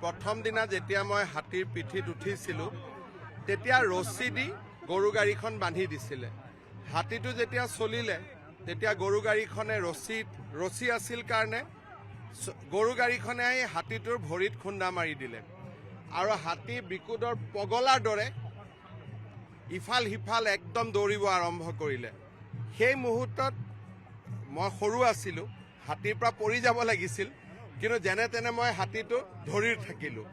প্ৰথম দিনা যেতিয়া মই হাতীৰ পিঠিত উঠিছিলোঁ তেতিয়া ৰছী দি গৰু গাড়ীখন বান্ধি দিছিলে। হাতীটো যেতিয়া চলিলে তেতিয়া গৰু গাড়ীখনে ৰছী আছিল কাৰণে গৰু গাড়ীখনে আহি হাতীটোৰ ভৰিত খুন্দা মাৰি দিলে আৰু হাতী বিকুদৰ পগলাৰ দৰে ইফাল সিফাল একদম দৌৰিব আৰম্ভ কৰিলে। সেই মুহূৰ্তত মই সৰু আছিলোঁ, হাতীৰ পৰা পৰি যাব লাগিছিল, কিন্তু যেনে তেনে মই হাতীটো ধৰি থাকিলোঁ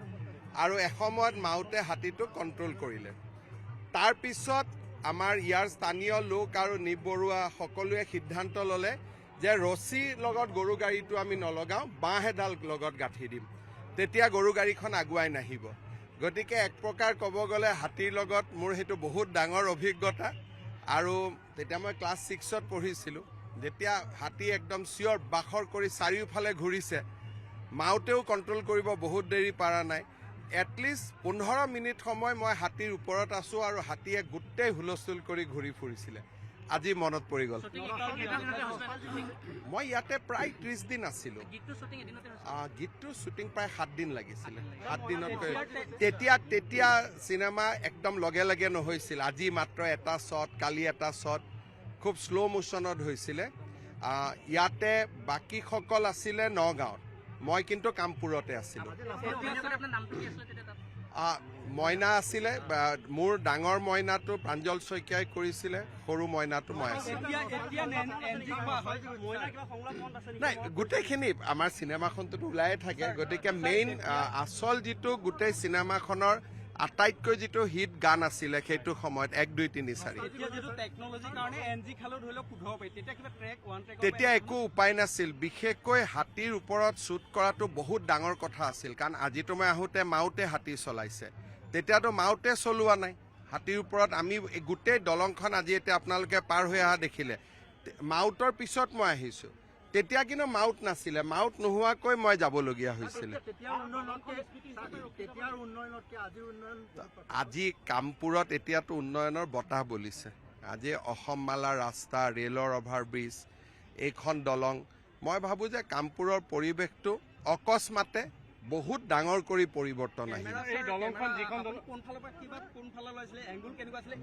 আৰু এসময়ত মাউতে হাতীটোক কণ্ট্ৰল কৰিলে। তাৰ পিছত আমাৰ ইয়াৰ স্থানীয় লোক আৰু নিপ বৰুৱা সকলোৱে সিদ্ধান্ত ল'লে যে ৰছীৰ লগত গৰু গাড়ীটো আমি নলগাওঁ, বাঁহ এডাল লগত গাঁঠি দিম, তেতিয়া গৰু গাড়ীখন আগুৱাই নাহিব। গতিকে এক প্ৰকাৰ ক'ব গ'লে হাতীৰ লগত মোৰ সেইটো বহুত ডাঙৰ অভিজ্ঞতা। আৰু তেতিয়া মই ক্লাছ 6ত পঢ়িছিলোঁ, যেতিয়া হাতী একদম চিঞৰ বাখৰ কৰি চাৰিওফালে ঘূৰিছে, মাউতেও কণ্ট্ৰল কৰিব বহুত দেৰি পৰা নাই। এটলিষ্ট 15 মিনিট সময় মই হাতীৰ ওপৰত আছোঁ আৰু হাতীয়ে গোটেই হুলস্থুল কৰি ঘূৰি ফুৰিছিলে। আজি মনত পৰি গ'ল। মই ইয়াতে প্ৰায় 30 দিন আছিলোঁ। গীতটোৰ শ্বুটিং প্ৰায় 7 দিন লাগিছিলে। 7 দিনতকৈ তেতিয়া চিনেমা একদম লগে লগে নহৈছিল। আজি মাত্ৰ এটা শ্বট, কালি এটা শ্বট খুব শ্ল' মোশ্যনত হৈছিলে। ইয়াতে বাকীসকল আছিলে নগাঁৱত, মই কিন্তু কামপুৰতে আছিলোঁ। মইনা আছিলে, মোৰ ডাঙৰ মইনাটো প্ৰাঞ্জল শইকীয়াই কৰিছিলে, সৰু মইনাটো মই আছিলোঁ। নাই, গোটেইখিনি আমাৰ চিনেমাখনটোতো ওলায়ে থাকে, গতিকে মেইন আচল যিটো গোটেই চিনেমাখনৰ আটাইতকৈ যিটো হিট গান আছিলে সেইটো সময়ত 1, 2, 3, 4 তেতিয়া একো উপায় নাছিল। বিশেষকৈ হাতীৰ ওপৰত শ্বুট কৰাটো বহুত ডাঙৰ কথা আছিল, কাৰণ আজিতো মই আহোঁতে মাউতে হাতী চলাইছে, তেতিয়াতো মাউতে চলোৱা নাই। হাতীৰ ওপৰত আমি গোটেই দলংখন আজি এতিয়া আপোনালোকে পাৰ হৈ অহা দেখিলে, মাউতৰ পিছত মই আহিছোঁ। তেতিয়া কিন্তু মাউত নাছিলে, মাউত নোহোৱাকৈ মই যাবলগীয়া হৈছিলে। আজি কামপুৰত এতিয়াতো উন্নয়নৰ বতাহ বলিছে। আজি অসম মালা ৰাস্তা, ৰেলৰ অভাৰব্ৰিজ, এইখন দলং, মই ভাবোঁ যে কামপুৰৰ পৰিৱেশটো অকস্মাতে বহুত ডাঙৰ কৰি পৰিৱৰ্তন আহিল।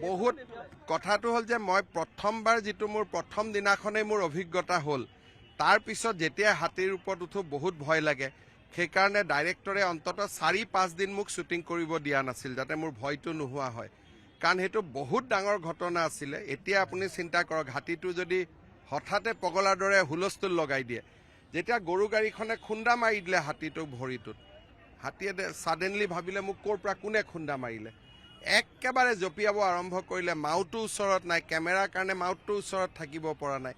বহুত কথাটো হ'ল যে মই প্ৰথমবাৰ যিটো মোৰ প্ৰথম দিনাখনেই মোৰ অভিজ্ঞতা হ'ল, তাৰ পিছত যেতিয়া হাতীৰ ওপৰত উঠো বহুত ভয় লাগে। সেইকাৰণে ডাইৰেক্টৰে অন্ততঃ 4-5 দিন মোক শ্বুটিং কৰিব দিয়া নাছিল, যাতে মোৰ ভয়টো নোহোৱা হয়, কাৰণ সেইটো বহুত ডাঙৰ ঘটনা আছিলে। এতিয়া আপুনি চিন্তা কৰক, হাতীটো যদি হঠাতে পগলাৰ দৰে হুলস্থুল লগাই দিয়ে, যেতিয়া গৰু গাড়ীখনে খুন্দা মাৰি দিলে হাতীটোক ভৰিটোত, হাতীয়ে ছাডেনলি ভাবিলে মোক ক'ৰ পৰা কোনে খুন্দা মাৰিলে, একেবাৰে জঁপিয়াব আৰম্ভ কৰিলে। মাউতো ওচৰত নাই, কেমেৰাৰ কাৰণে মাউতটো ওচৰত থাকিব পৰা নাই।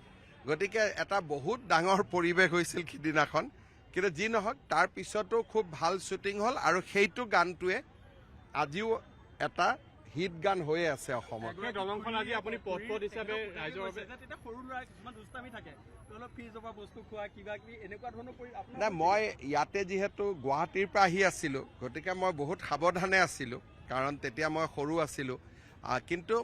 গতিকে এটা বহুত ডাঙৰ পৰিৱেশ হৈছিল সিদিনাখন। কিন্তু যি নহওক, তাৰ পিছতো খুব ভাল শ্বুটিং হ'ল আৰু সেইটো গানটোৱে আজিও এটা হিট গান হৈয়ে আছে অসমত। নাই, মই ইয়াতে যিহেতু গুৱাহাটীৰ পৰা আহি আছিলোঁ, গতিকে মই বহুত সাৱধানে আছিলোঁ, কাৰণ তেতিয়া মই সৰু আছিলোঁ। কিন্তু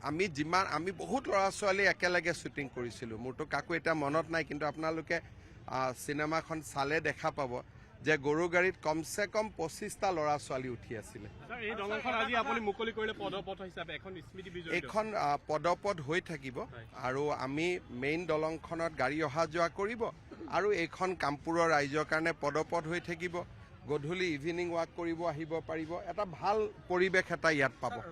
আমি বহুত ল'ৰা ছোৱালী একেলগে শ্বুটিং কৰিছিলোঁ। মোৰতো কাকো এতিয়া মনত নাই, কিন্তু আপোনালোকে চিনেমাখন চালে দেখা পাব যে গৰু গাড়ীত কমচে কম 25টা ল'ৰা ছোৱালী উঠি আছিলে। এইখন পদপথ হৈ থাকিব আৰু আমি মেইন দলংখনত গাড়ী অহা যোৱা কৰিব আৰু এইখন কামপুৰৰ ৰাইজৰ কাৰণে পদপথ হৈ থাকিব। গধূলি ইভিনিং ৱাক কৰিব আহিব পাৰিব, এটা ভাল পৰিৱেশ এটা ইয়াত পাব।